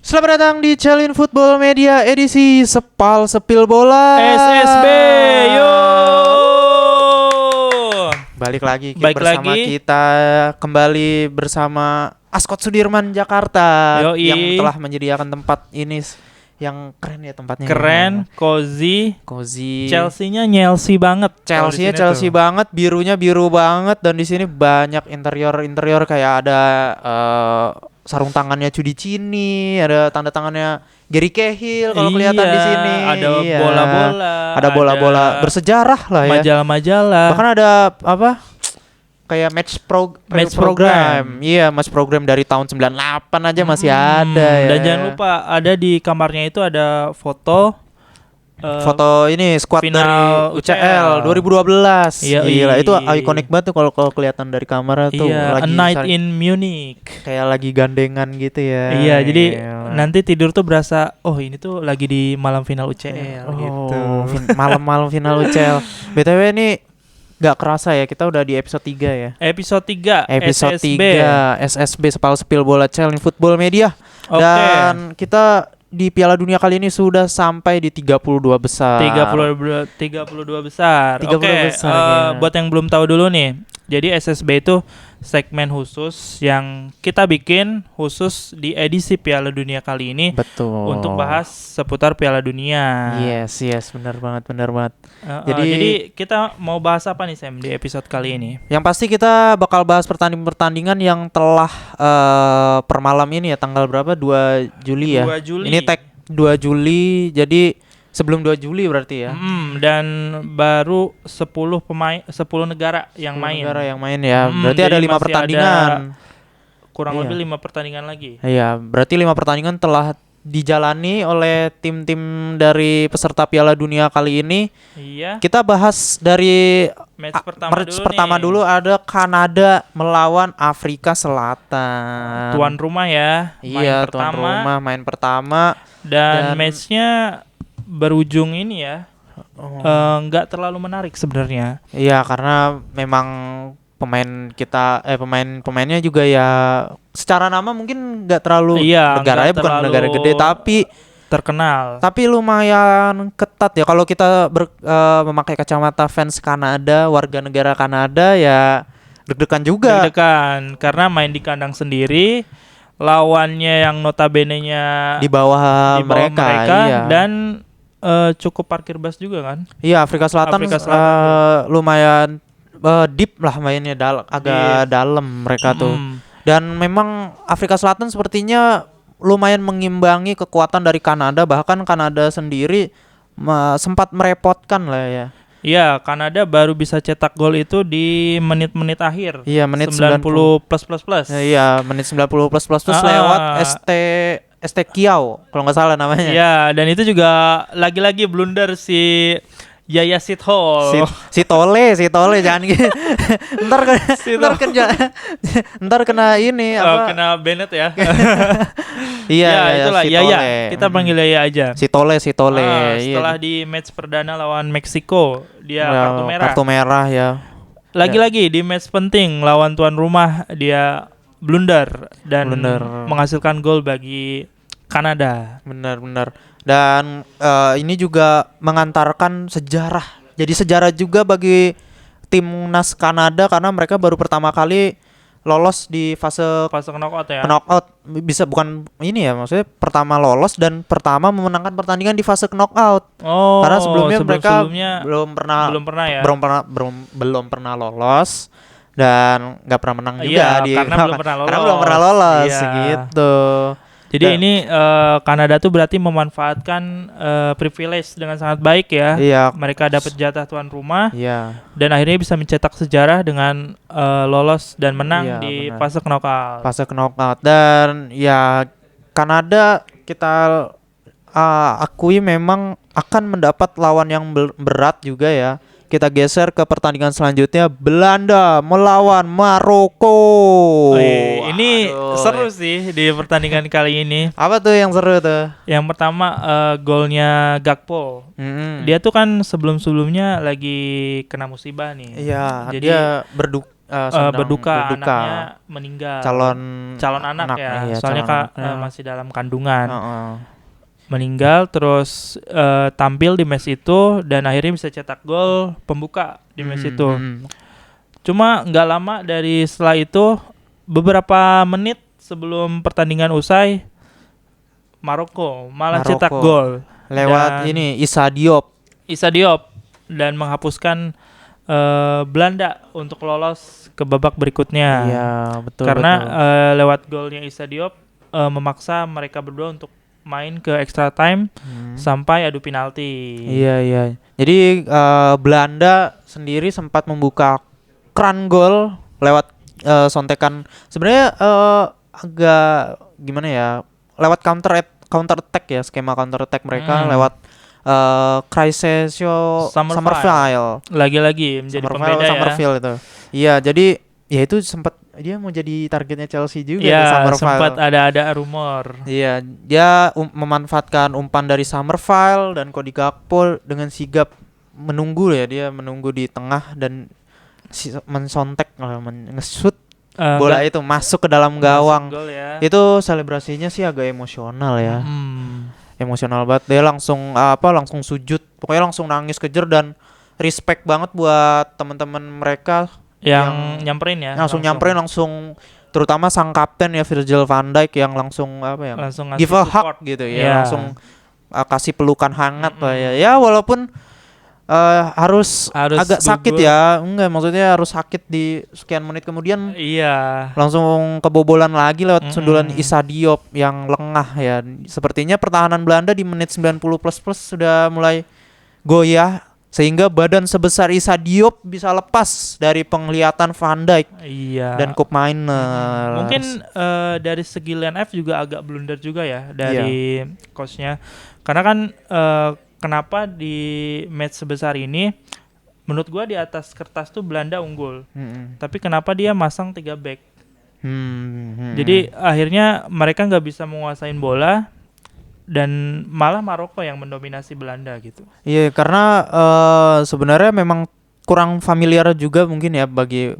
Selamat datang di Challenge Football Media edisi Sepal Sepil Bola SSB, yo. Balik lagi Baik bersama lagi. kita kembali bersama Ascot Sudirman Jakarta Yoi. yang telah menyediakan tempat ini yang keren ya tempatnya. Keren, cozy. Cozy. Chelsea banget. Chelsea-nya Chelsea banget, birunya biru banget dan di sini banyak interior kayak ada sarung tangannya Cudicini, ada tanda tangannya Gary Cahill kalau kelihatan di sini. Ada Iya. bola-bola. Ada bola-bola bersejarah lah ya. Majalah-majalah. Bahkan ada apa? Kayak match program. Iya, match program dari tahun 98 aja masih ada ya. Dan jangan lupa ada di kamarnya itu ada foto foto ini squad final dari UCL 2012. Iya, Gila, itu ikonik banget tuh kalau kelihatan dari kamera tuh iya, lagi A Night in Munich. kayak lagi gandengan gitu ya. Iya, jadi Gila. nanti tidur tuh berasa ini tuh lagi di malam final UCL gitu. Malam-malam final UCL. BTW ini gak kerasa ya, kita udah di episode 3 ya. Episode 3 Episode SSB. 3 SSB Sepal Sepil Bola Challenge Football Media. Oke. Dan kita di Piala Dunia kali ini sudah sampai di 32 besar. 32 besar. 32 Oke, besar, ya. buat yang belum tahu dulu nih. Jadi SSB itu segmen khusus yang kita bikin khusus di edisi Piala Dunia kali ini. Betul. Untuk bahas seputar Piala Dunia. Yes, benar banget. Jadi kita mau bahas apa nih Sam di episode kali ini? Yang pasti kita bakal bahas pertandingan yang telah per malam ini ya, tanggal berapa? 2 Juli ya. 2 Juli. Ini tag 2 Juli, jadi sebelum 2 Juli berarti ya. Dan baru 10 negara yang 10 main. negara yang main ya. Berarti jadi ada 5 masih pertandingan. Kurang Iya. lebih 5 pertandingan lagi. Iya, berarti 5 pertandingan telah dijalani oleh tim-tim dari peserta Piala Dunia kali ini. Iya. Kita bahas dari Match pertama dulu ada Kanada melawan Afrika Selatan. Tuan rumah ya. Iya, tuan rumah main pertama. Dan matchnya berujung ini ya. Nggak terlalu menarik sebenarnya. Iya, karena memang pemainnya juga ya secara nama mungkin nggak terlalu, negaranya bukan negara gede tapi terkenal. Tapi lumayan ketat ya kalau kita memakai kacamata fans Kanada, warga negara Kanada ya deg-degan juga. Deg-degan karena main di kandang sendiri, lawannya yang notabene-nya Di bawah mereka iya. Dan cukup parkir bus juga kan? Iya, Afrika Selatan lumayan deep lah mainnya, agak dalam mereka tuh. Dan memang Afrika Selatan sepertinya lumayan mengimbangi kekuatan dari Kanada, bahkan Kanada sendiri sempat merepotkan lah ya. Iya, Kanada baru bisa cetak gol itu di menit-menit akhir. Iya, menit 90 plus. Iya, menit 90 plus lewat ST Kiau kalau nggak salah namanya. Iya, dan itu juga lagi-lagi blunder si Yaya Sithole. Si Tole jangan gitu. ntar kena ini apa? Kena Bennett ya. Iya, itulah si Yaya. Tole. Kita panggil Yaya aja. Si Tole. Setelah di match perdana lawan Meksiko, dia kartu merah. Kartu merah ya. Lagi-lagi di match penting lawan tuan rumah dia blunder dan menghasilkan gol bagi Kanada. Benar. Dan ini juga mengantarkan sejarah. Jadi sejarah juga bagi timnas Kanada karena mereka baru pertama kali lolos di fase knockout ya. Knockout bisa bukan ini ya, maksudnya pertama lolos dan pertama memenangkan pertandingan di fase knockout. Karena sebelumnya mereka belum pernah lolos dan nggak pernah menang juga karena belum pernah lolos gitu. Jadi ini Kanada tuh berarti memanfaatkan privilege dengan sangat baik ya. Iya. Mereka dapat jatah tuan rumah. Iya. Dan akhirnya bisa mencetak sejarah dengan lolos dan menang di fase knockout. Fase knockout dan ya Kanada kita akui memang akan mendapat lawan yang berat juga ya. Kita geser ke pertandingan selanjutnya, Belanda melawan Maroko. Ini seru sih di pertandingan kali ini. Apa tuh yang seru tuh? Yang pertama golnya Gakpo. Dia tuh kan sebelum-sebelumnya lagi kena musibah nih. Iya, jadi dia sedang berduka, anaknya meninggal. Calon anak ya, iya, soalnya calon masih dalam kandungan. Heeh. Meninggal, terus tampil di match itu dan akhirnya bisa cetak gol pembuka di match itu. Cuma nggak lama dari setelah itu, beberapa menit sebelum pertandingan usai, Maroko malah cetak gol lewat dan Issa Diop dan menghapuskan Belanda untuk lolos ke babak berikutnya. Iya, betul. Karena lewat golnya Issa Diop memaksa mereka berdua untuk main ke extra time sampai adu penalti. Iya. Jadi Belanda sendiri sempat membuka keran gol lewat sontekan. Sebenarnya agak gimana ya? Lewat counter attack ya, skema counter attack mereka lewat Crysencio Summerville. Lagi-lagi menjadi pembeda ya. Summerville itu. Iya, jadi ya itu sempat dia mau jadi targetnya Chelsea juga ya, Summerville. Sempat ada rumor. Iya, dia memanfaatkan umpan dari Summerville dan Cody Gakpo dengan sigap menunggu ya, dia menunggu di tengah dan mensontek nge-shoot bola itu masuk ke dalam gawang. Ya. Itu selebrasinya sih agak emosional ya. Emosional banget, dia langsung langsung sujud, pokoknya langsung nangis kejer dan respect banget buat teman-teman mereka yang nyamperin ya, langsung terutama sang kapten ya Virgil van Dijk yang langsung langsung give a support. hug gitu ya, langsung kasih pelukan hangat lah ya. Ya walaupun harus agak sakit ya, enggak maksudnya harus sakit di sekian menit kemudian. Iya. Langsung kebobolan lagi lewat sundulan Issa Diop yang lengah ya. Sepertinya pertahanan Belanda di menit 90 plus sudah mulai goyah sehingga badan sebesar Issa Diop bisa lepas dari penglihatan Van Dijk dan Koop Mainers. Mungkin dari segi line up juga agak blunder juga ya dari coachnya, karena kan kenapa di match sebesar ini menurut gua di atas kertas tuh Belanda unggul, tapi kenapa dia masang 3 back? Jadi akhirnya mereka nggak bisa menguasain bola dan malah Maroko yang mendominasi Belanda gitu. Iya, karena sebenarnya memang kurang familiar juga mungkin ya bagi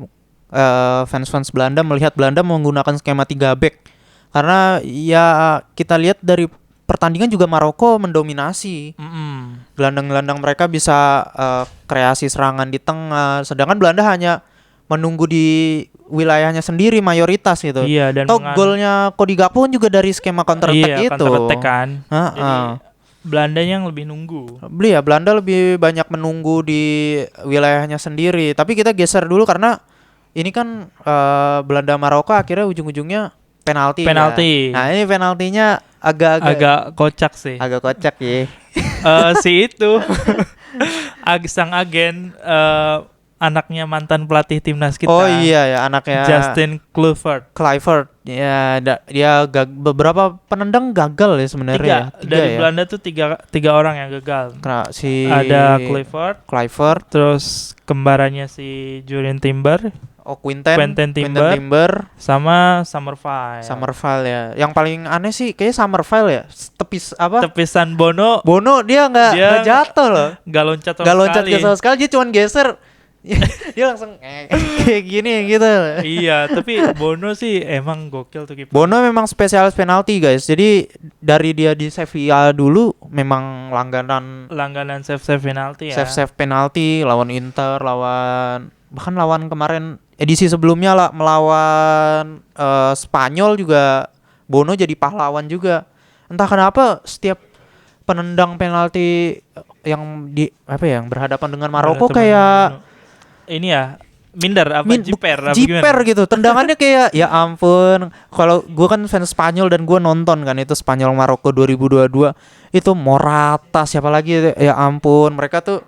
fans-fans Belanda melihat Belanda menggunakan skema 3 back. Karena ya kita lihat dari pertandingan juga Maroko mendominasi. Gelandang-gelandang mereka bisa kreasi serangan di tengah, sedangkan Belanda hanya menunggu di wilayahnya sendiri mayoritas gitu. Iya, dan golnya Cody Gakpo juga dari skema counter attack itu. Counter attack kan. Jadi Belanda yang lebih nunggu. Belanda lebih banyak menunggu di wilayahnya sendiri. Tapi kita geser dulu karena ini kan Belanda Maroko akhirnya ujung-ujungnya penalti. Nah, ini penaltinya agak kocak sih. Agak kocak ya. Si itu sang agen anaknya mantan pelatih timnas kita. Oh iya ya, anaknya Justin Kluivert. Ya, dia beberapa penendang gagal ya sebenarnya. Dari Belanda tuh tiga orang yang gagal. Ada Kluivert, terus kembarannya si Jurien Timber, Quentin Timber, sama Summerville ya. Yang paling aneh sih kayaknya Summerville ya. Tepisan Bono dia nggak jatuh loh. Nggak loncat sama sekali. Dia cuma geser. Dia langsung kayak gini gitu. Iya, tapi Bono sih emang gokil tuh kiper. Bono memang spesialis penalti guys. Jadi dari dia di Sevilla dulu memang langganan save penalti ya. Save penalti lawan Inter, bahkan lawan kemarin edisi sebelumnya lah melawan Spanyol juga Bono jadi pahlawan juga. Entah kenapa setiap penendang penalti yang yang berhadapan dengan Maroko kayak ini ya minder jiper gitu. Tendangannya kayak ya ampun. Kalau gue kan fans Spanyol dan gue nonton kan itu Spanyol Maroko 2022 itu Morata siapa lagi ya ampun mereka tuh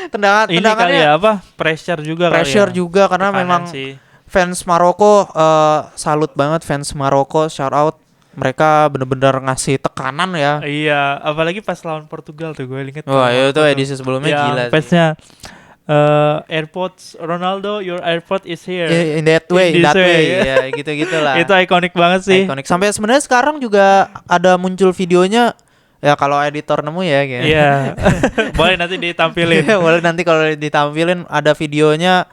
tendangannya kali ya pressure juga karena memang fans Maroko salut banget fans Maroko, shout out. Mereka benar-benar ngasih tekanan ya. Iya, apalagi pas lawan Portugal tuh gue inget. Wah, itu edisi sebelumnya gila sih. Fansnya AirPods Ronaldo, your AirPod is here. In that way. Ya, gitu-gitulah. Itu ikonik banget sih. Sampai sebenarnya sekarang juga ada muncul videonya. Ya kalau editor nemu ya gitu. Iya. Boleh nanti ditampilin. Boleh nanti kalau ditampilin ada videonya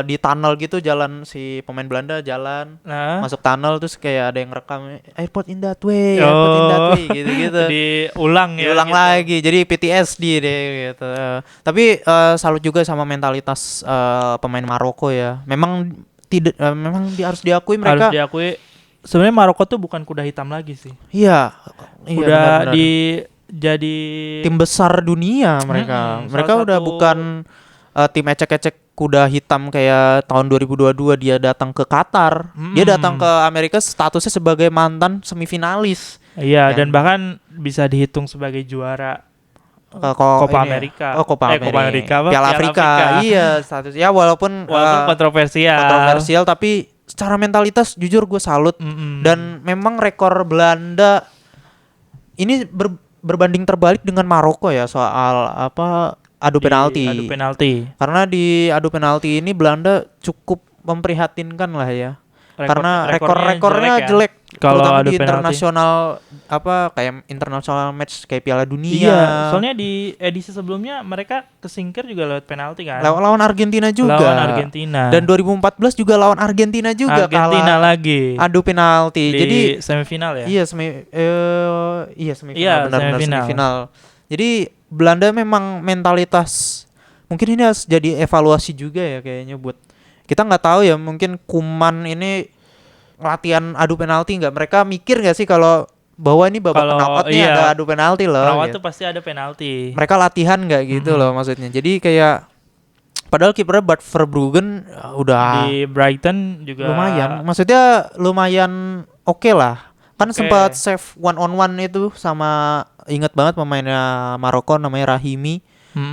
di tunnel gitu, jalan si pemain Belanda jalan Nah, masuk tunnel, terus kayak ada yang rekam airport in that way, airport in that way gitu-gitu. diulang ya Diulang gitu. lagi, jadi PTSD deh gitu. Tapi salut juga sama mentalitas pemain Maroko ya. Memang tidak, memang harus diakui Harus mereka. diakui sebenarnya Maroko tuh bukan kuda hitam lagi sih. Iya, iya Udah benar-benar. jadi Tim besar dunia mereka. Mm-mm, Mereka salah udah satu- bukan tim ecek-ecek kuda hitam kayak tahun 2022 dia datang ke Qatar. Dia datang ke Amerika statusnya sebagai mantan semifinalis. Iya, Yang- dan bahkan bisa dihitung sebagai juara Copa Copa America. Copa Copa America apa? Piala Afrika. Iya, status. Ya walaupun kontroversial, tapi secara mentalitas jujur gue salut. Dan memang rekor Belanda ini berbanding terbalik dengan Maroko ya soal adu penalti. Adu penalti. Karena di adu penalti ini Belanda cukup memprihatinkan lah ya. Karena rekornya jelek, Kalau terutama adu di penalti. internasional kayak internasional match kayak Piala Dunia. Iya, soalnya di edisi sebelumnya mereka kesingkir juga lewat penalti kan. Lawan Argentina juga. Lawan Argentina. Dan 2014 juga lawan Argentina juga Argentina kalah lagi. adu penalti. Di Jadi semifinal ya. iya semifinal, Iya, benar-benar semifinal. semifinal. Jadi Belanda memang mentalitas, mungkin ini harus jadi evaluasi juga ya kayaknya buat kita, nggak tahu ya, mungkin Kuman ini latihan adu penalti nggak, mereka mikir nggak sih kalau bahwa ini babak Kalau knockout nih iya, ada adu penalti loh Perawat gitu. tuh pasti ada penalti. Mereka latihan nggak gitu loh maksudnya. Jadi kayak padahal kipernya Bart Verbruggen udah Di Brighton juga lumayan, maksudnya lumayan oke lah. Kan Oke. sempat save one on one itu sama, inget banget pemainnya Maroko namanya Rahimi.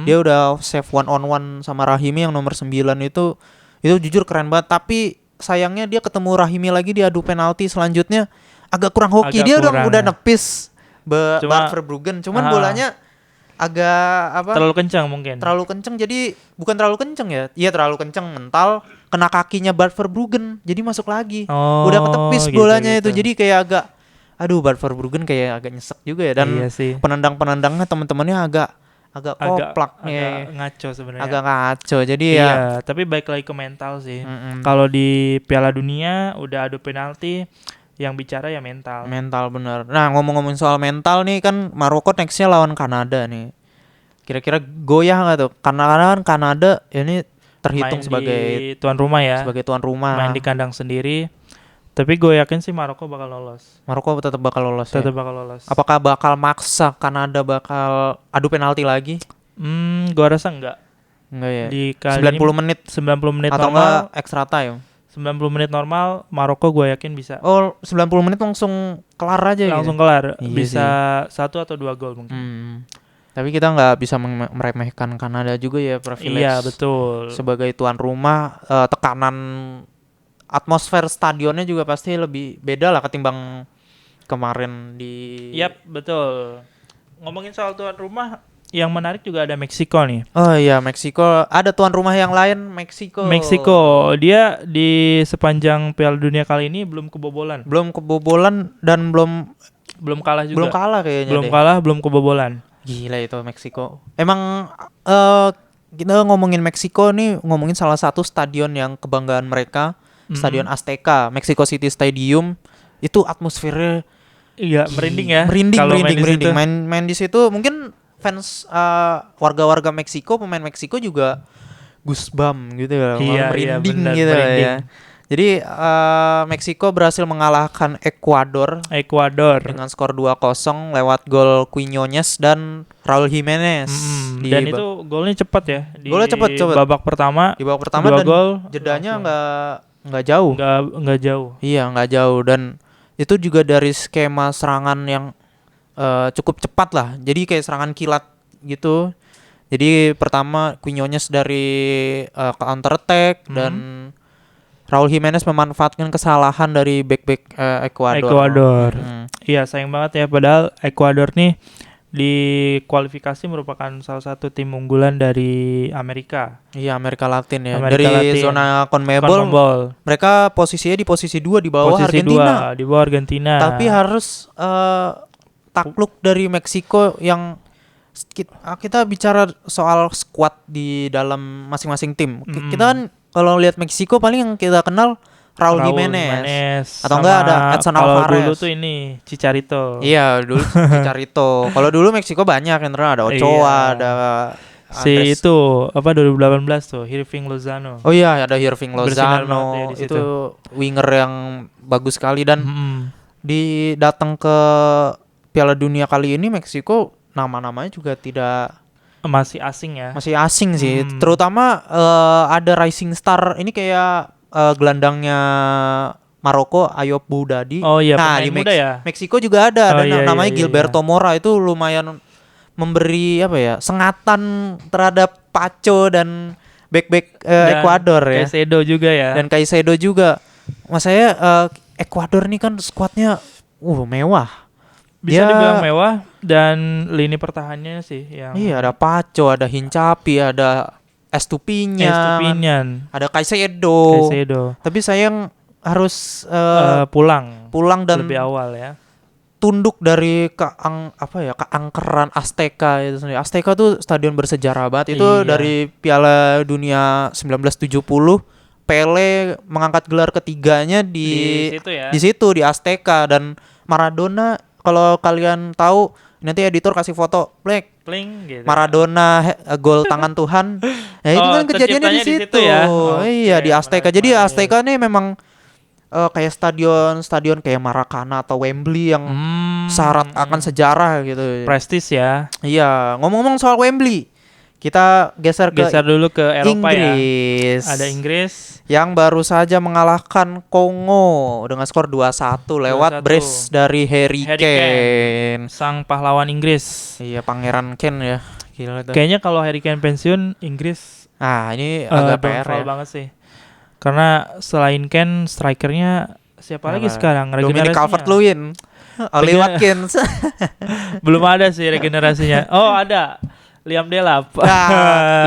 Dia udah save one on one sama Rahimi yang nomor 9 itu jujur keren banget. Tapi sayangnya dia ketemu Rahimi lagi di adu penalti selanjutnya agak kurang hoki. Agak Dia kurang, udah ya. nepis Bart Verbruggen, cuman bolanya agak terlalu kencang mungkin. terlalu kenceng, jadi bukan terlalu kenceng ya, iya terlalu kenceng mental, kena kakinya Bart Verbruggen jadi masuk lagi. Udah ketepis gitu, bolanya gitu. itu, jadi kayak agak Bart Verbruggen kayak agak nyesek juga ya. Dan Iya sih. penendang-penendangnya teman-temannya agak koplak nih, agak ngaco sebenarnya. agak ngaco. Jadi ya Iya, tapi baik lagi ke mental sih. mm-mm. Kalau di Piala Dunia udah adu penalti, yang bicara ya mental. Mental bener. Nah ngomong-ngomong soal mental nih, kan Maroko nextnya lawan Kanada nih. Kira-kira goyah nggak tuh? Karena kan Kanada ini terhitung Main sebagai di tuan rumah ya. sebagai tuan rumah. Main di kandang sendiri. Tapi gue yakin sih Maroko bakal lolos. Maroko tetap bakal lolos. Ya? Tetap bakal lolos. Apakah bakal maksa Kanada bakal adu penalti lagi? Gue rasa enggak. Enggak ya. Di kali 90 ini, menit 90 menit atau normal. enggak extra time? 90 menit normal Maroko gue yakin bisa. Oh, 90 menit langsung kelar aja Langsung gitu. kelar. Iya Bisa 1 atau 2 gol mungkin. Tapi kita nggak bisa meremehkan Kanada juga ya, privilege. Iya, betul. Sebagai tuan rumah, tekanan atmosfer stadionnya juga pasti lebih beda lah ketimbang kemarin di. Yap, betul. Ngomongin soal tuan rumah, yang menarik juga ada Meksiko nih. Oh iya, Meksiko. Ada tuan rumah yang lain, Meksiko. Dia di sepanjang Piala Dunia kali ini belum kebobolan. Belum kebobolan dan belum Kalah juga. belum kalah kayaknya Belum deh. kalah, belum kebobolan. Gila itu Meksiko. Emang kita ngomongin Meksiko nih, ngomongin salah satu stadion yang kebanggaan mereka, Stadion Azteca, Mexico City Stadium. Itu atmosfernya Iya, merinding ya. Merinding, kalau merinding, main di situ. Main di situ mungkin fans warga-warga Meksiko, pemain Meksiko juga goosebump gitu ya, Iya, merinding benar, gitu merinding. ya. Jadi Meksiko berhasil mengalahkan Ekuador dengan skor 2-0 lewat gol Quiñones dan Raúl Jiménez. Dan itu golnya cepat ya. Golnya cepat. Babak pertama. Di babak pertama 2 dan gol jedanya nggak jauh. Nggak jauh. Iya, nggak jauh, dan itu juga dari skema serangan yang cukup cepat lah. Jadi kayak serangan kilat gitu. Jadi pertama Quiñones dari counter attack dan Raúl Jiménez memanfaatkan kesalahan dari back Ekuador. Iya, sayang banget ya, padahal Ekuador nih di kualifikasi merupakan salah satu tim unggulan dari Amerika. Iya, Amerika Latin ya. Amerika dari Latin. zona CONMEBOL mereka posisinya di posisi 2 di bawah posisi Argentina. 2 di bawah Argentina. Tapi harus takluk dari Meksiko yang kita bicara soal squad di dalam masing-masing tim. Kita kan kalau lihat Meksiko paling yang kita kenal Raul Jimenez atau enggak ada Edson Alvarez. Kalau dulu tuh ini Chicharito. Iya, dulu Chicharito. Kalau dulu Meksiko banyak yang ada Ochoa, ada si itu apa 2018 tuh Irving Lozano. Oh iya, ada Irving Lozano. Itu winger yang bagus sekali dan datang ke Piala Dunia kali ini Meksiko nama-namanya juga tidak masih asing ya. Masih asing sih. Terutama ada rising star ini kayak gelandangnya Maroko Ayoub Boudadi. Oh iya, nah, di muda ya. Meksiko juga ada namanya iya, Gilberto Mora, itu lumayan memberi sengatan terhadap Pacho dan back Ekuador ya. Caicedo juga ya. Dan Caicedo juga. Mas saya Ekuador nih kan skuadnya mewah. Bisa dibilang mewah dan lini pertahanannya sih yang iya, ada Pacho, ada Hincapi, ada Estupinian, ada Caicedo. Tapi sayang harus pulang dan lebih awal ya. Tunduk dari keangkeran Azteca itu sendiri. Azteca tuh stadion bersejarah banget. Itu dari Piala Dunia 1970 Pele mengangkat gelar ketiganya di situ ya. Di situ di Azteca. Dan Maradona, kalau kalian tahu nanti editor kasih foto Black gitu. Maradona gol tangan Tuhan. Ya itu kan kejadiannya di situ ya. Iya, di Azteca. Jadi Azteca nih memang kayak stadion kayak Maracana atau Wembley yang syarat akan sejarah gitu. Prestis ya. Iya, ngomong-ngomong soal Wembley, kita geser dulu ke Eropa Inggris. Ya. Ada Inggris yang baru saja mengalahkan Kongo dengan skor 2-1 lewat brace dari Harry Kane, sang pahlawan Inggris. Iya, Pangeran Kane ya. Gila itu. Kayaknya kalau Harry Kane pensiun, Inggris ini agak PR ya. banget sih. Karena selain Kane, strikernya siapa lagi sekarang? Dominic Calvert-Lewin, Oli Watkins. Belum ada sih regenerasinya. Oh, ada. Liam Delap.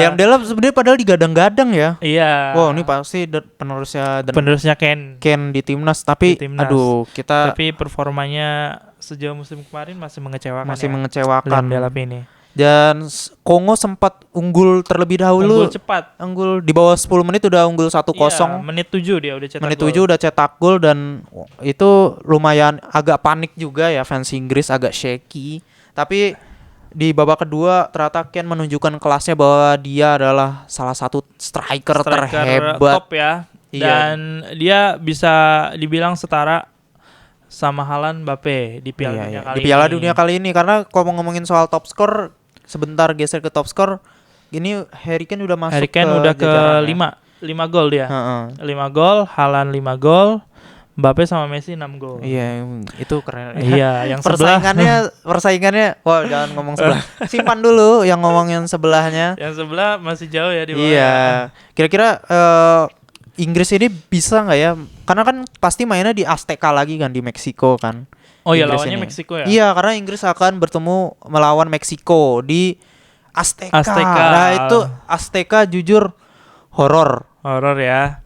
Liam Delap sebenarnya padahal digadang-gadang ya. Iya. Wow, ini pasti penerusnya Ken di timnas. Tapi aduh, tapi performanya sejauh musim kemarin masih mengecewakan. Mengecewakan Liam Delap ini. Dan Kongo sempat unggul terlebih dahulu. Unggul di bawah 10 menit udah unggul 1-0. Iya, menit 7 dia udah cetak gol. Menit 7 udah cetak gol dan itu lumayan agak panik juga ya, fans Inggris agak shaky. Tapi di babak kedua ternyata Ken menunjukkan kelasnya bahwa dia adalah salah satu striker terhebat top ya. Dan dia bisa dibilang setara sama Haaland, Mbappe di Piala Dunia kali ini. Di Piala Dunia kali ini, karena kalau ngomongin soal top skor, sebentar geser ke top skor, ini Harry Kane udah masuk Harry Kane udah ke 5 gol dia. 5 gol, Haaland 5 gol, Mbappe sama Messi 6 gol. Iya, itu keren. Iya, yang persaingannya, wah jangan ngomong sebelah. Simpan dulu yang ngomongin sebelahnya. Yang sebelah masih jauh ya di bawah. Iya. Kira-kira Inggris ini bisa nggak ya? Karena kan pasti mainnya di Azteca lagi kan, di Meksiko kan. Oh iya, lawannya Meksiko ya? Iya, karena Inggris akan bertemu melawan Meksiko di Azteca. Nah itu Azteca jujur horor ya.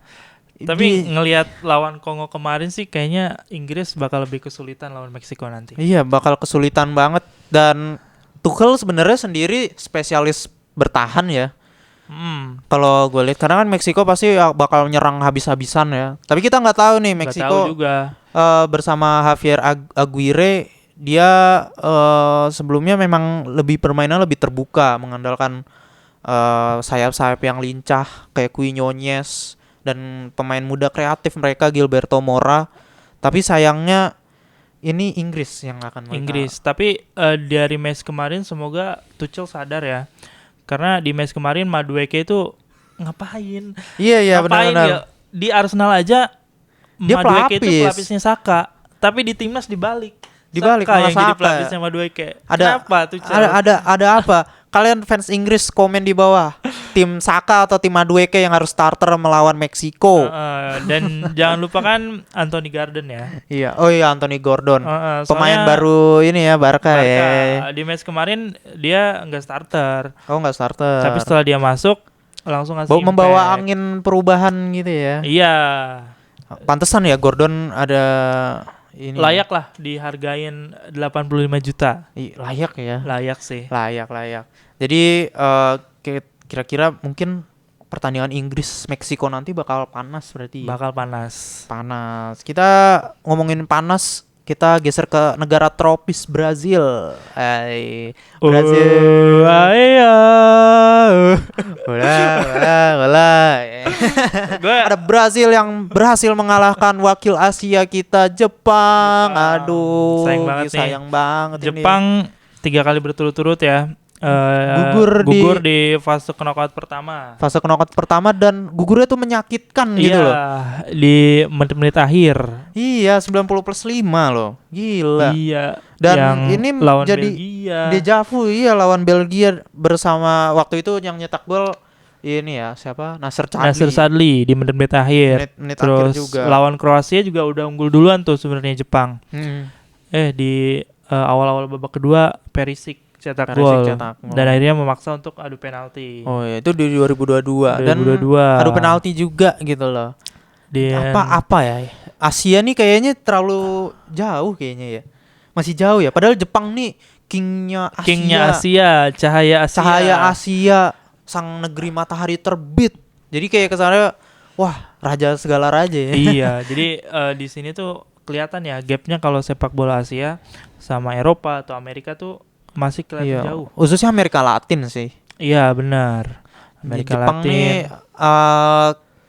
Tapi ngelihat lawan Kongo kemarin sih kayaknya Inggris bakal lebih kesulitan lawan Meksiko nanti. Iya, bakal kesulitan banget. Dan Tuchel sebenarnya sendiri spesialis bertahan ya. Kalau gue lihat, karena kan Meksiko pasti bakal nyerang habis-habisan ya. Tapi kita nggak tahu nih Meksiko bersama Javier Aguirre, dia sebelumnya memang permainan lebih terbuka, mengandalkan sayap-sayap yang lincah kayak Quinones dan pemain muda kreatif mereka Gilberto Mora. Tapi sayangnya ini Inggris yang akan Tapi dari match kemarin semoga Tuchel sadar ya. Karena di match kemarin Madueke itu ngapain? Iya benar-benar. Di Arsenal aja dia Madueke itu pelapisnya Saka, tapi di timnas dibalik Saka yang jadi pelapisnya Madueke. Kenapa tuh? Ada apa? Kalian fans Inggris komen di bawah. Tim Saka atau tim Madueke yang harus starter melawan Meksiko. Dan jangan lupakan Anthony Gordon ya. Iya, Anthony Gordon. Pemain baru ini ya, Barca ya. Di match kemarin dia nggak starter. Nggak starter. Tapi setelah dia masuk langsung ngasih membawa angin perubahan gitu ya. Iya. Pantesan ya Gordon ada ini. Layak lah dihargain 85 juta. Layak ya. Layak sih. Layak. Jadi kira-kira mungkin pertandingan Inggris Meksiko nanti bakal panas berarti. Bakal panas. Panas. Kita ngomongin panas, kita geser ke negara tropis Brazil. Brazil. Ada Brazil yang berhasil mengalahkan wakil Asia kita Jepang. Aduh, sayang banget Jepang ini. 3 kali berturut-turut ya. Gugur di fase knockout pertama. Fase knockout pertama dan gugurnya tuh menyakitkan gitu loh. Di menit-menit akhir. Iya, 90+5 loh. Gila. Iya. Dan yang ini lawan jadi Belgia. dejavu, iya, lawan Belgia bersama waktu itu yang nyetak gol ini ya, siapa? Nasser Chadli di menit-menit akhir. Menit terus akhir juga. Lawan Kroasia juga udah unggul duluan tuh sebenarnya Jepang. Di awal-awal babak kedua Perisic cetak gol dan akhirnya memaksa untuk adu penalti. Oh iya, itu di 2022 dan adu penalti juga gitu loh. Apa ya? Asia nih kayaknya terlalu jauh kayaknya ya. Masih jauh ya. Padahal Jepang nih kingnya Asia, cahaya Asia, sang negeri matahari terbit. Jadi kayak kesannya wah, raja segala raja ya. Iya, jadi di sini tuh kelihatan ya gapnya kalau sepak bola Asia sama Eropa atau Amerika tuh masih kelihatan jauh. Khususnya Amerika Latin sih. Iya, benar. Amerika Jepang Latin nih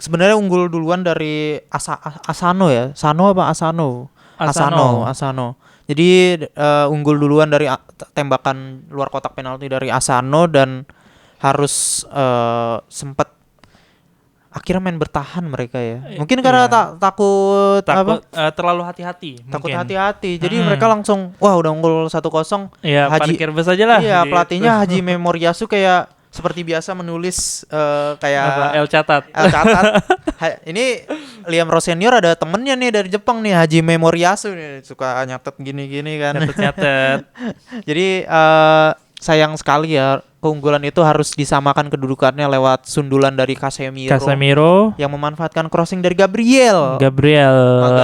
sebenarnya unggul duluan dari Asano ya. Asano. Jadi unggul duluan dari tembakan luar kotak penalti dari Asano dan harus sempat akhirnya main bertahan mereka ya. Mungkin karena takut terlalu hati-hati. Takut hati-hati. Jadi mereka langsung wah udah unggul 1-0. Iya, parkir bus aja lah. Iya, pelatihnya Haji Memoriasu kayak seperti biasa menulis kayak L catat. Ini Liam Ross senior ada temennya nih dari Jepang nih, Haji Memoriasu nih, suka nyatet gini-gini kan. Nyatet. Jadi sayang sekali ya, keunggulan itu harus disamakan kedudukannya lewat sundulan dari Casemiro yang memanfaatkan crossing dari Gabriel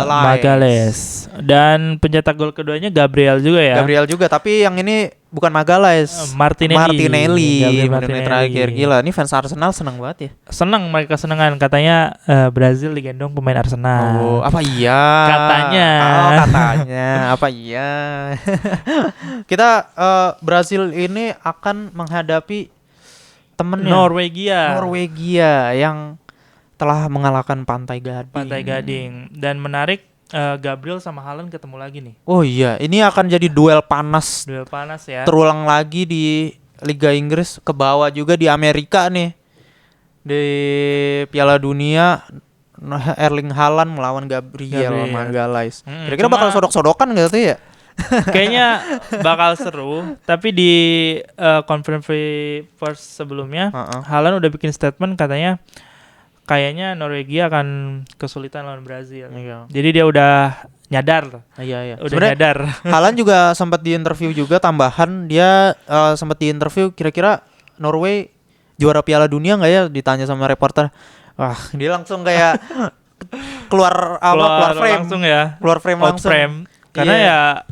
Magalhaes. Dan pencetak gol keduanya Gabriel juga ya. Gabriel juga, tapi yang ini bukan Magalhaes, Martinelli. Terakhir. Gila, ini fans Arsenal senang banget ya. Senang, mereka senengan katanya Brazil digendong pemain Arsenal. Oh, apa iya? Katanya. Apa iya? Kita Brazil ini akan menghadapi temennya Norwegia yang telah mengalahkan Pantai Gading. Dan menarik, Gabriel sama Haaland ketemu lagi nih. Oh iya, ini akan jadi duel panas ya. Terulang lagi di Liga Inggris, ke bawah juga di Amerika nih. Di Piala Dunia Erling Haaland melawan Gabriel Magalhaes. Kira-kira bakal sodok-sodokan gitu ya? Kayaknya bakal seru, tapi di conference first sebelumnya Haaland udah bikin statement katanya kayaknya Norwegia akan kesulitan lawan Brazil. Iya. Jadi dia udah nyadar. Iya. Udah nyadar. Haaland juga sempat diinterview juga, tambahan dia sempat diinterview kira-kira Norway juara Piala Dunia nggak ya, ditanya sama reporter. Wah, dia langsung kayak keluar frame langsung ya. Keluar frame langsung. Karena ya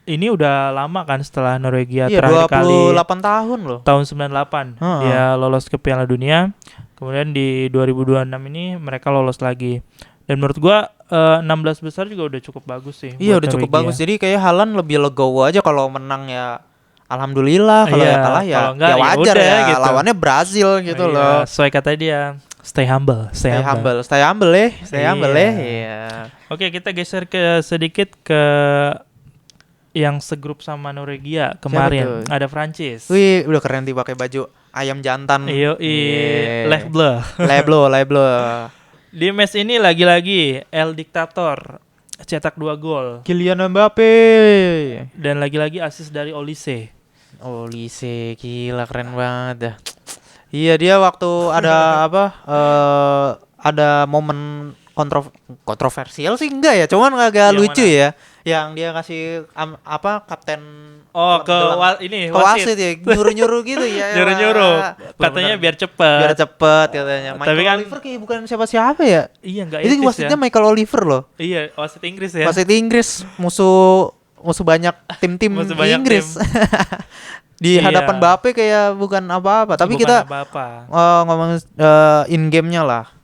ini udah lama kan setelah Norwegia terakhir 28 kali 28 tahun loh. Tahun 98 dia lolos ke Piala Dunia. Kemudian di 2026 ini mereka lolos lagi. Dan menurut gua 16 besar juga udah cukup bagus sih. Iya, udah cukup bagus. Jadi kayak Haaland lebih legowo aja, kalau menang ya alhamdulillah, kalau ya kalah ya wajar ya gitu. Lawannya Brazil gitu loh. Sesuai kata dia, stay humble. Iya. Oke, kita geser ke sedikit ke yang segrup sama Norwegia kemarin. Ada Prancis. Wih, udah keren sih pakai baju ayam jantan. Le Bleu. Di match ini lagi-lagi El Dictator cetak 2 gol. Kylian Mbappe. Dan lagi-lagi assist dari Olise, gila keren banget dah. Iya, dia waktu ada ada momen kontroversial sih enggak ya, cuman agak lucu ya. Yang dia kasih kapten ke wasit ya, nyuruh gitu ya. Nyuruh. Katanya biar cepet katanya. Tapi kan Oliver kayak bukan siapa-siapa ya. Iya, enggak itu wasitnya ya. Michael Oliver loh. Iya, wasit Inggris ya. Wasit Inggris, musuh banyak tim-tim Inggris. Di Iya. hadapan Mbappe kayak bukan apa-apa. Tapi Bukan kita apa-apa. ngomong in game-nya lah.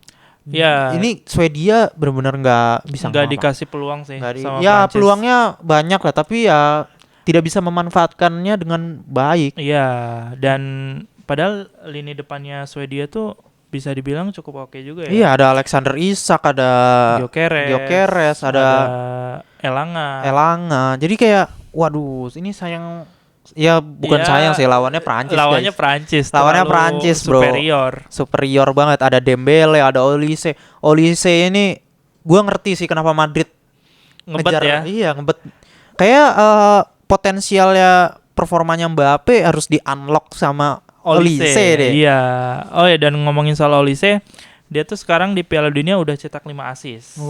Ya. Ini Swedia benar-benar nggak bisa nggak ngapa. dikasih peluang sih sama Ya Prancis. peluangnya banyak lah, tapi ya tidak bisa memanfaatkannya dengan baik. Iya, dan padahal lini depannya Swedia tuh bisa dibilang cukup oke juga ya. Iya, ada Alexander Isak, ada Gyökeres, ada Elanga. Jadi kayak waduh, ini sayang. Ya bukan Ya, sayang sih, lawannya Prancis. Lawannya guys. Prancis. Lawannya terlalu Prancis, bro. Superior. Banget. Ada Dembele, ada Olise. Olise ini gua ngerti sih kenapa Madrid Ngebet ngejar. ya. Iya, ngebet. Kayak potensialnya performanya Mbappe harus di-unlock sama Olise deh. Iya. Oh ya, dan ngomongin soal Olise, dia tuh sekarang di Piala Dunia udah cetak 5 assist.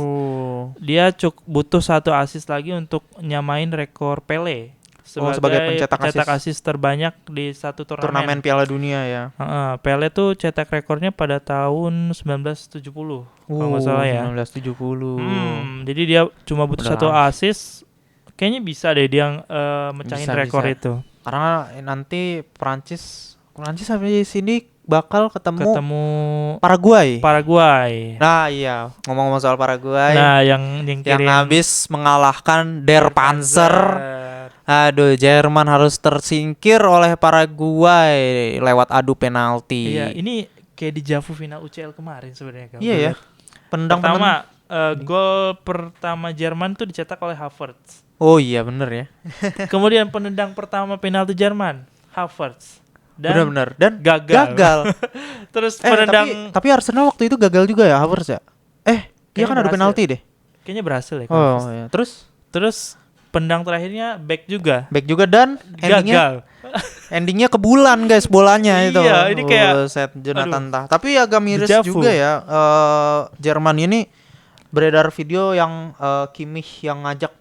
Dia butuh 1 assist lagi untuk nyamain rekor Pele sebagai pencetak assist terbanyak di satu turnamen Piala Dunia ya. Pele tuh cetak rekornya pada tahun 1970 kalau nggak salah ya. 1970. Jadi dia cuma butuh 1 assist, kayaknya bisa deh dia mecahin rekor itu. Karena nanti Prancis sampai sini bakal ketemu Paraguay. Nah iya, ngomong-ngomong soal Paraguay. Nah, yang habis mengalahkan Der Panzer. Aduh, Jerman harus tersingkir oleh Paraguay lewat adu penalti. Iya, ini kayak di Javu final UCL kemarin sebenarnya. Iya ya. Pertama, gol pertama Jerman tuh dicetak oleh Havertz. Oh iya, bener ya. Kemudian penendang pertama penalti Jerman, Havertz. Benar-benar dan gagal. Terus penendang tapi Arsenal waktu itu gagal juga ya Havertz ya? Dia kan ada penalti deh. Kayaknya berhasil ya. Oh iya. Terus pendang terakhirnya back juga dan endingnya ke bulan guys bolanya itu. Iya, ini kayak Jonathan Tah. Tapi agak miris juga ya. Jerman ini beredar video yang Kimmich yang ngajak,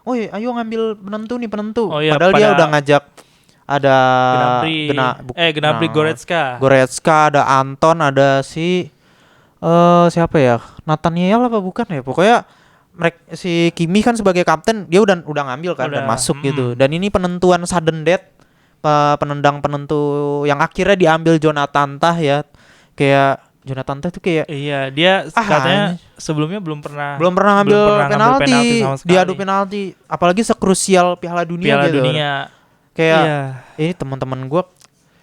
ayo ngambil penentu. Oh, iya, padahal dia udah ngajak ada Gnabry, Goretzka, ada Anton, ada siapa ya? Nathaniel apa bukan ya? Pokoknya si Kimmich kan sebagai kapten dia udah ngambil kan dan masuk gitu. Dan ini penentuan sudden death, penendang penentu yang akhirnya diambil Jonathan Tah ya. Kayak Jonathan Tah tuh kayak dia katanya sebelumnya belum pernah ngambil penalti di adu penalti, apalagi sekrusial Piala Dunia gitu. Kayak ini teman-teman gue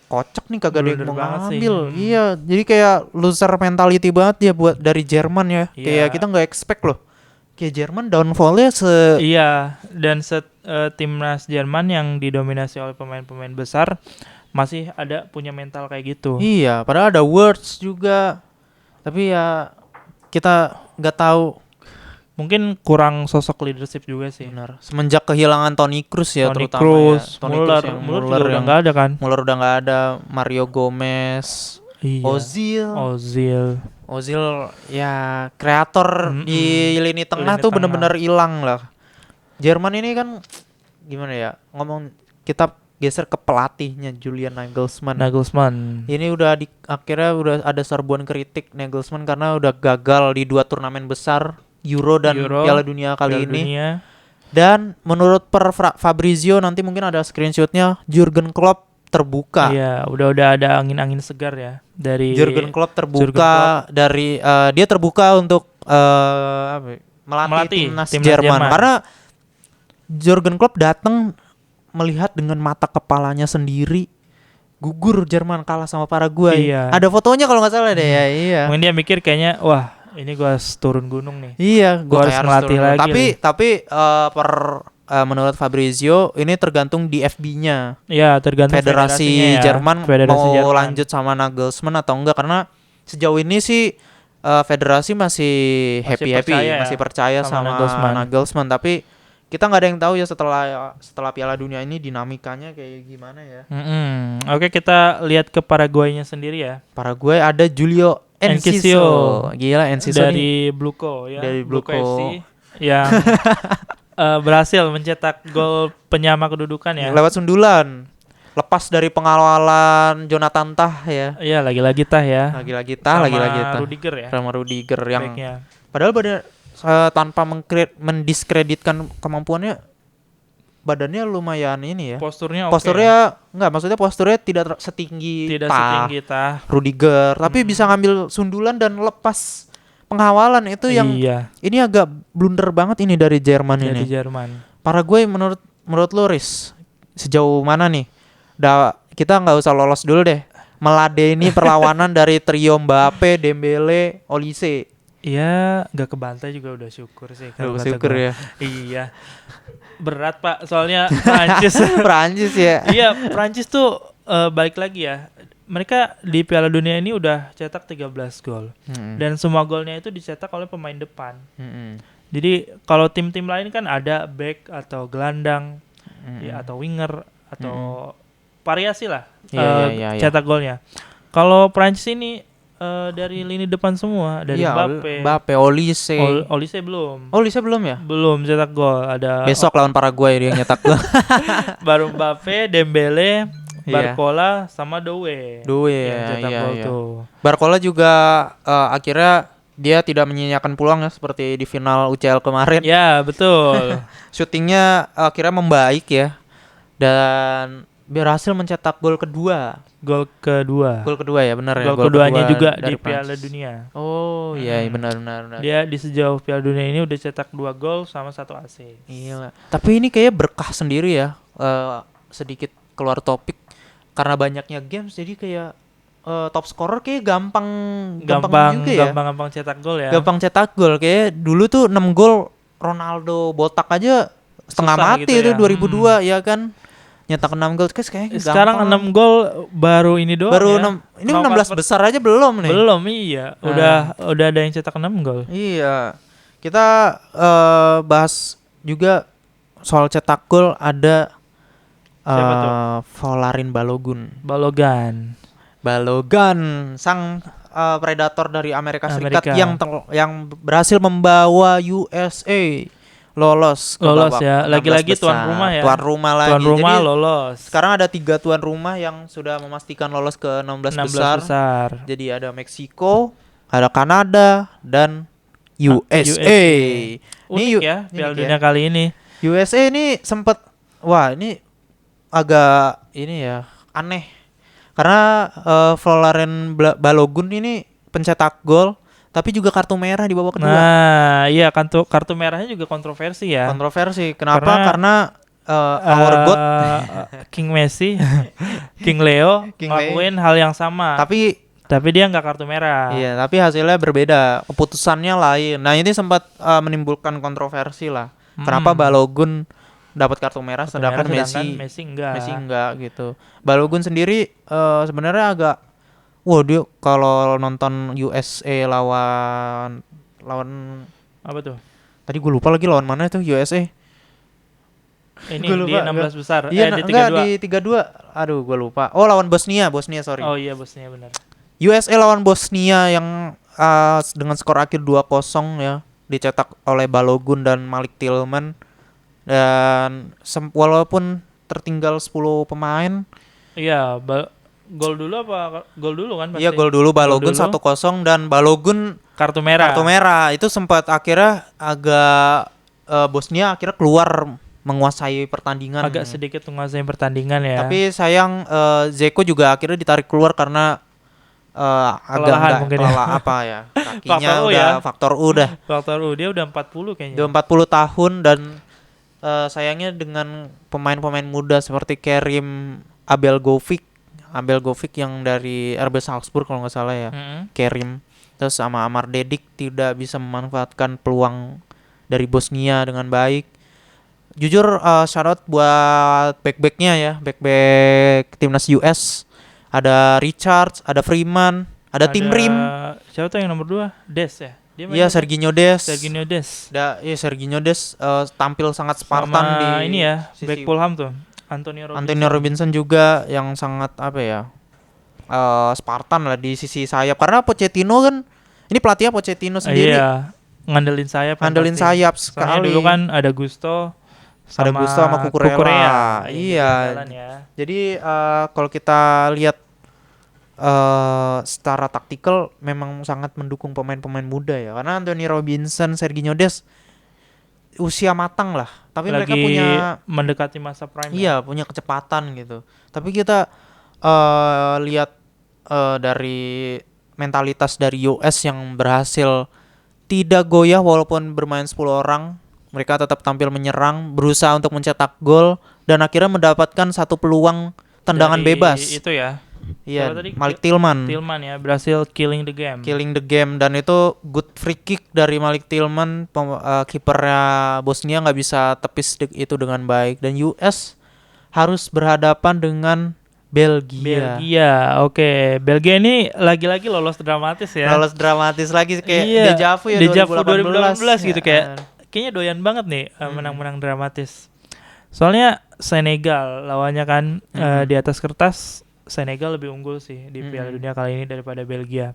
kocak nih kagak ada yang mau ngambil. Iya, jadi kayak loser mentality banget ya buat dari Jerman ya. Kayak kita nggak expect loh. Kayak Jerman downfall-nya dan timnas Jerman yang didominasi oleh pemain-pemain besar masih ada punya mental kayak gitu. Iya, padahal ada Words juga. Tapi ya kita nggak tahu. Mungkin kurang sosok leadership juga sih. Benar. Semenjak kehilangan Toni Kroos ya terutama Kroos, ya. Muller udah nggak ada kan? Muller udah nggak ada. Mario Gomez, Ozil ya kreator di lini tengah tuh benar-benar hilang lah. Jerman ini kan gimana ya, kita geser ke pelatihnya Julian Nagelsmann. Ini akhirnya udah ada serbuan kritik Nagelsmann karena udah gagal di 2 turnamen besar, Euro dan Piala Dunia kali ini. Dan menurut Fabrizio, nanti mungkin ada screenshotnya, Jurgen Klopp terbuka. Iya, udah ada angin-angin segar ya dari Jurgen Klopp terbuka dari dia terbuka untuk melatih timnas Jerman. Karena Jurgen Klopp datang melihat dengan mata kepalanya sendiri gugur Jerman kalah sama Paraguay. Iya. Ada fotonya kalau nggak salah deh ya. Iya. Mungkin dia mikir kayaknya wah ini gue harus turun gunung nih. Iya, gue harus melatih lagi. Tapi menurut Fabrizio ini tergantung di FB-nya. Iya, tergantung Federasi Jerman mau lanjut sama Nagelsmann atau enggak, karena sejauh ini sih federasi masih percaya sama Nagelsmann. Tapi kita nggak ada yang tahu ya setelah Piala Dunia ini dinamikanya kayak gimana ya. Oke, kita lihat ke Paraguay-nya sendiri ya. Paraguay ada Julio Enciso. Gila, Enciso dari Bluko ya. Dari Bluko FC yang berhasil mencetak gol penyama kedudukan ya. Lewat sundulan. Lepas dari pengawalan Jonathan Tah ya. Iya, lagi-lagi Tah ya. Lagi-lagi Tah. Rudiger ya. Sama Rudiger yang backnya. Padahal tanpa mendiskreditkan kemampuannya, badannya lumayan ini ya. Posturnya oke. Posturnya enggak, maksudnya posturnya tidak setinggi Tidak setinggi Tah. Rudiger, tapi bisa ngambil sundulan dan lepas penghawalan itu yang Iya, ini agak blunder banget ini dari Jerman dari ini. Jerman. Paraguay menurut lo Riz, sejauh mana nih? Kita nggak usah lolos dulu deh. Meladeni perlawanan dari trio Mbappe, Dembele, Olise. Iya, nggak kebantai juga udah syukur sih. kalau kata Syukur gua. ya. Iya. Berat Pak, soalnya Prancis. Prancis ya. Iya, Prancis tuh balik lagi ya. Mereka di Piala Dunia ini udah cetak 13 gol. Dan semua golnya itu dicetak oleh pemain depan. Jadi kalau tim-tim lain kan ada back atau gelandang, ya, atau winger atau variasi lah Iya. cetak golnya. Kalau Prancis ini dari lini depan semua, dari Mbappe, Olise. Olise belum. Olise belum ya? Belum cetak gol. Ada Besok lawan Paraguay dia nyetak gol. baru Mbappe, Dembele, Iya. Barcola sama Doué. Doué yang cetak gol iya. tuh. Barcola juga akhirnya dia tidak menyanyiakan peluang ya seperti di final UCL kemarin. Ya, betul. Syutingnya akhirnya membaik ya. Dan berhasil mencetak gol kedua. Gol kedua. Gol kedua ya, benar ya. Gol keduanya kedua juga dari di Piala Prancis. Dunia. Oh, iya benar. Dia di sejauh Piala Dunia ini udah cetak 2 gol sama 1 assist. Iya. Tapi ini kayak berkah sendiri ya. Sedikit keluar topik karena banyaknya games jadi kayak top scorer kayak gampang juga ya. Gampang cetak gol ya. Gampang cetak gol kayak dulu tuh 6 gol Ronaldo botak aja setengah Susah mati gitu itu ya. 2002 ya kan. Nyetak 6 gol kayaknya Sekarang gampang. 6 gol baru ini doang. Baru ya. 6. Ini 16 besar aja belum nih. Belum, iya. Udah ada yang cetak 6 gol. Iya. Kita bahas juga soal cetak gol ada Siapa tuh? Folarin Balogan, sang predator dari Amerika Serikat yang berhasil membawa USA lolos babak ya. 16 Lagi-lagi besar. tuan rumah ya. Tuan rumah lagi. Tuan rumah Jadi, lolos. sekarang ada 3 tuan rumah yang sudah memastikan lolos ke 16 besar. Jadi ada Meksiko, ada Kanada dan USA. Unik ya Piala Dunia kali ini. USA ini sempat ini agak ini ya aneh karena Folarin Balogun ini pencetak gol tapi juga kartu merah di babak kedua. Nah, iya kartu merahnya juga kontroversi ya. Kontroversi. Kenapa? Karena our God King Messi, King Leo ngelakuin hal yang sama. Tapi dia nggak kartu merah. Iya, tapi hasilnya berbeda. Keputusannya lain. Nah, ini sempat menimbulkan kontroversi lah. Kenapa Balogun dapat kartu merah sedangkan Messi enggak gitu. Balogun sendiri sebenarnya agak dia kalau nonton USA lawan apa tuh? Tadi gue lupa lagi lawan mana itu USA. Ini di 16 besar. Iya, Di 32. enggak di 32. Aduh, gue lupa. Oh, lawan Bosnia, sorry. Oh iya, Bosnia benar. USA lawan Bosnia yang dengan skor akhir 2-0 ya, dicetak oleh Balogun dan Malik Tillman. Dan walaupun tertinggal 10 pemain. Iya, gol dulu kan pasti? Iya, gol dulu Balogun 1-0 dan Balogun kartu merah. Itu sempat akhirnya agak Bosnia akhirnya keluar menguasai pertandingan. Agak sedikit menguasai pertandingan ya. Tapi sayang Zeko juga akhirnya ditarik keluar karena agak kelelahan apa ya. Kakinya faktor U dah. Faktor U dia udah 40 kayaknya. Udah 40 tahun dan sayangnya dengan pemain-pemain muda seperti Kerim Abelgovic yang dari RB Salzburg kalau nggak salah ya. Kerim terus sama Amar Dedik tidak bisa memanfaatkan peluang dari Bosnia dengan baik. Jujur shout buat back-backnya ya, back timnas US. Ada Richards, ada Freeman, ada Tim Rim. Siapa tuh yang nomor 2? Des ya? Iya, Serginho Des. Serginho Des tampil sangat Spartan sama di ini ya, back Fulham tuh. Antonio Robinson juga yang sangat apa ya? Spartan lah di sisi sayap karena Pochettino kan ini pelatihnya Pochettino sendiri. Iya, ngandelin sayap sekali. Dulu kan ada Gusto sama Cucurella. Iya. Jadi kalau kita lihat secara taktikal memang sangat mendukung pemain-pemain muda ya. Karena Antonio Robinson, Serginho Des usia matang lah, tapi mereka Lagi punya mendekati masa prime. iya punya kecepatan gitu. Tapi kita lihat dari mentalitas dari US yang berhasil tidak goyah walaupun bermain 10 orang, mereka tetap tampil menyerang, berusaha untuk mencetak gol dan akhirnya mendapatkan satu peluang tendangan Dari bebas. itu ya. Iya, Siapa tadi? Malik Tillman. Tillman ya berhasil killing the game. Killing the game, dan itu good free kick dari Malik Tillman, kipernya Bosnia nggak bisa tepis itu dengan baik, dan US harus berhadapan dengan Belgia. Oke. Belgia ini lagi-lagi lolos dramatis ya. Lolos dramatis lagi kayak Iya, dejavu ya, dejavu 2018 gitu ya. kayaknya doyan banget nih menang-menang dramatis. Soalnya Senegal lawannya kan di atas kertas Senegal lebih unggul sih di Piala Dunia kali ini daripada Belgia.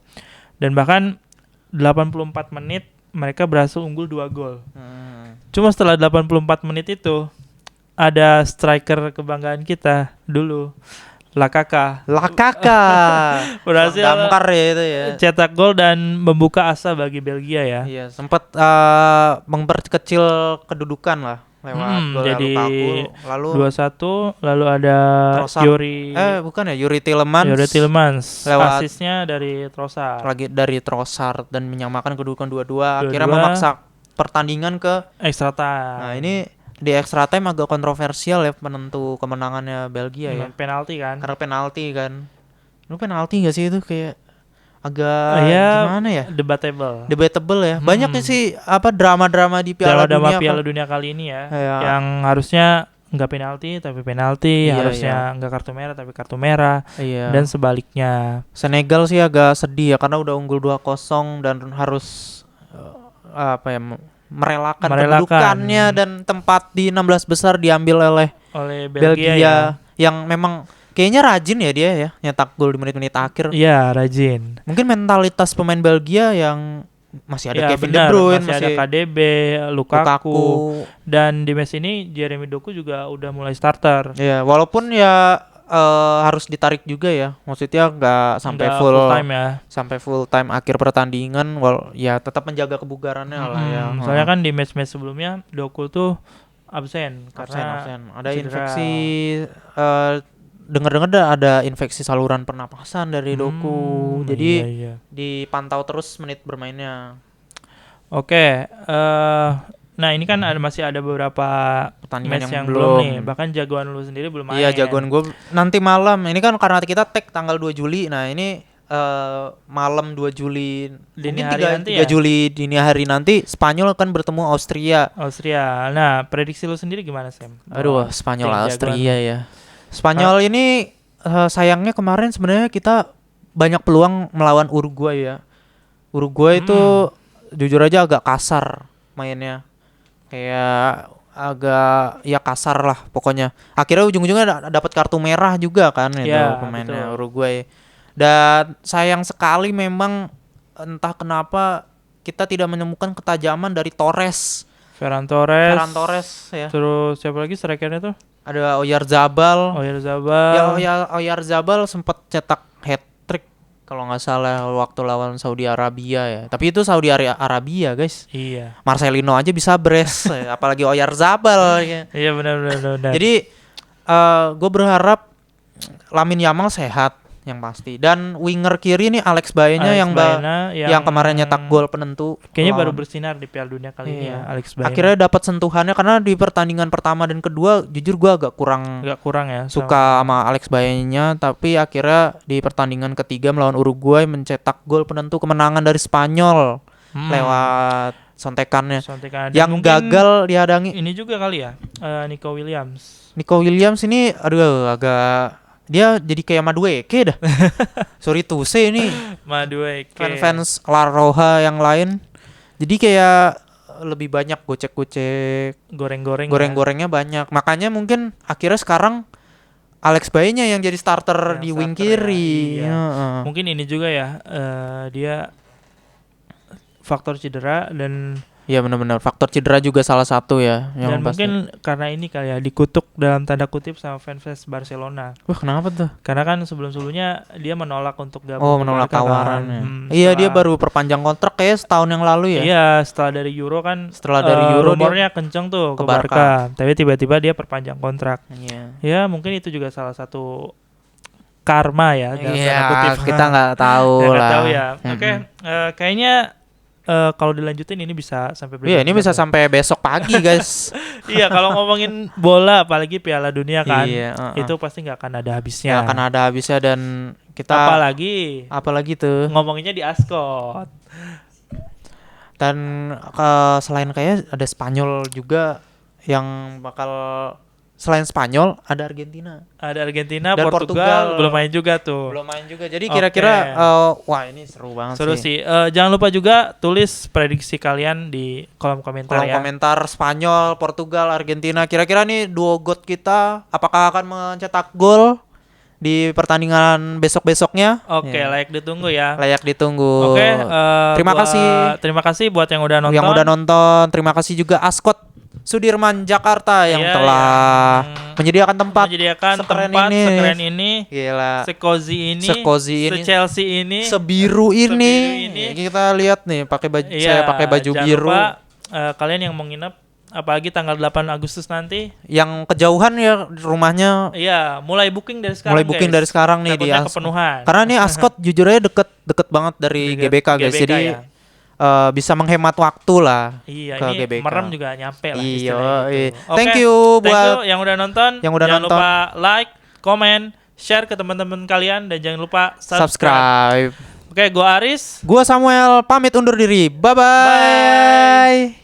Dan bahkan 84 menit mereka berhasil unggul 2 gol. Cuma setelah 84 menit itu ada striker kebanggaan kita dulu, Lakaka berhasil damkar ya itu ya. cetak gol dan membuka asa bagi Belgia ya. Iya, sempat memperkecil kedudukan lah lewat gol jadi Lukaku. Lalu 2-1, lalu ada Trossard. Yuri Tielemans lewat asisnya dari Trossard. Lagi dari Trossard dan menyamakan kedudukan 2-2, akhirnya memaksa pertandingan ke extra time. Nah, ini di extra time agak kontroversial ya penentu kemenangannya Belgia ya. Penalti kan? Karena penalti kan. Lu penalti enggak sih itu, kayak agak gimana ya? Debatable ya. Banyak sih drama-drama di Piala Dunia kali ini ya. Yang harusnya enggak penalti tapi penalti, harusnya enggak kartu merah tapi kartu merah. Dan sebaliknya. Senegal sih agak sedih ya karena udah unggul 2-0 dan harus merelakan kedudukannya dan tempat di 16 besar diambil oleh Belgia yang memang kayaknya rajin ya dia ya nyetak gol di menit-menit akhir. Iya, rajin. Mungkin mentalitas pemain Belgia yang masih ada Kevin De Bruyne, masih ada KDB, Lukaku, dan di match ini Jeremy Doku juga udah mulai starter. Iya, walaupun ya harus ditarik juga ya. Maksudnya nggak sampai full time ya. Sampai full time akhir pertandingan, ya tetap menjaga kebugarannya lah ya. Soalnya kan di match-match sebelumnya Doku tuh absen. Ada infeksi, dengar-dengar ada infeksi saluran pernapasan dari Doku. Jadi dipantau terus menit bermainnya. Oke, nah ini kan masih ada beberapa pertandingan yang belum nih. Bahkan jagoan lu sendiri belum main. Iya, jagoan gue nanti malam. Ini kan karena kita tag tanggal 2 Juli. Nah ini malam 2 Juli dini mungkin hari 3 Juli dini hari nanti Spanyol akan bertemu Austria. Nah prediksi lu sendiri gimana, Sam? Aduh, Spanyol Austria ya. Spanyol ini sayangnya kemarin sebenarnya kita banyak peluang melawan Uruguay ya. Uruguay itu jujur aja agak kasar mainnya. Kayak agak ya kasar lah pokoknya. Akhirnya ujung-ujungnya dapat kartu merah juga kan itu pemainnya Uruguay. Dan sayang sekali memang entah kenapa kita tidak menemukan ketajaman dari Ferran Torres ya. Terus siapa lagi strikernya tuh? Ada Oyarzabal. Ya, Oyarzabal sempat cetak hat-trick kalau nggak salah waktu lawan Saudi Arabia ya. Tapi itu Saudi Arabia, guys. Iya. Marcelino aja bisa brace, apalagi Oyarzabal ya. Iya benar. Jadi gue berharap Lamine Yamal sehat yang pasti, dan winger kiri nih Alex Baena yang kemarin nyetak gol penentu. Kayaknya baru bersinar di Piala Dunia kali ini ya, Alex Baena. Akhirnya dapat sentuhannya karena di pertandingan pertama dan kedua jujur gue agak kurang ya suka sama Alex Baena, tapi akhirnya di pertandingan ketiga melawan Uruguay mencetak gol penentu kemenangan dari Spanyol lewat sontekannya yang gagal dihadangi. Ini juga kali ya Nico Williams ini agak dia jadi kayak Madueke dah. Sorry to say ini Madueke fans La Roja yang lain. Jadi kayak lebih banyak gocek-gocek, goreng-gorengnya banyak. Makanya mungkin akhirnya sekarang Alex Baena yang jadi starter di wing kiri. Mungkin ini juga ya dia faktor cedera dan Iya benar-benar faktor cedera juga salah satu ya Dan yang pasti. mungkin karena ini kayak dikutuk dalam tanda kutip sama fans Barcelona. Wah, kenapa tuh? Karena kan sebelum-sebelumnya dia menolak untuk gabung Oh, ke menolak Barca kan. tawarannya. Iya, dia baru perpanjang kontrak kayak setahun yang lalu ya. Iya, setelah dari Euro kan. Setelah dari Euro dia rumornya kenceng tuh ke ke Barca. Tapi tiba-tiba dia perpanjang kontrak. Iya. Ya mungkin itu juga salah satu karma ya dalam Iya, tanda kutip. kita nggak tahu Ya, nggak lah. tahu ya. Oke, Mm-mm. kayaknya kalau dilanjutin ini bisa sampai Iya, ini berjam-jam bisa ya. sampai besok pagi, guys. Iya, kalau ngomongin bola apalagi Piala Dunia kan, Iya, itu pasti nggak akan ada habisnya. nggak akan ada habisnya dan kita Apalagi tuh. ngomonginnya di Ascot. Dan selain kayak ada Spanyol juga yang bakal selain Spanyol ada Argentina. Ada Argentina, Dan Portugal belum main juga tuh. Belum main juga. Jadi Oke. kira-kira wah ini seru banget Seru sih. Jangan lupa juga tulis prediksi kalian di kolom komentar Kolom ya. komentar Spanyol, Portugal, Argentina. Kira-kira nih duo GOAT kita apakah akan mencetak gol di pertandingan besok-besoknya? Oke, Ya, layak ditunggu ya. layak ditunggu. Oke, Terima kasih buat yang udah nonton. yang udah nonton. Terima kasih juga Ascot Sudirman Jakarta yang Iya, telah menyediakan tempat menyediakan sekeren tempat ini. sekeren ini, Gila. secozy ini, Secozy ini. se-Chelsea ini, Sebiru ini. ini. Kita lihat nih pakai baju saya pakai baju jangan biru. lupa, kalian yang mau nginep apalagi tanggal 8 Agustus nanti, Yang kejauhan ya rumahnya iya, mulai booking dari sekarang. mulai booking guys. dari sekarang nih di Takutnya kepenuhan. Karena nih Ascot jujur aja deket banget dari Di GBK guys. GBK Jadi ya. bisa menghemat waktu lah. Iya, ke ini GBK. merem juga nyampe lah Iya, istilahnya gitu. Oke, thank you buat yang udah nonton. yang udah jangan nonton. lupa like, comment, share ke teman-teman kalian dan jangan lupa subscribe. subscribe. Oke, gua Aris. Gua Samuel pamit undur diri. Bye bye. Bye.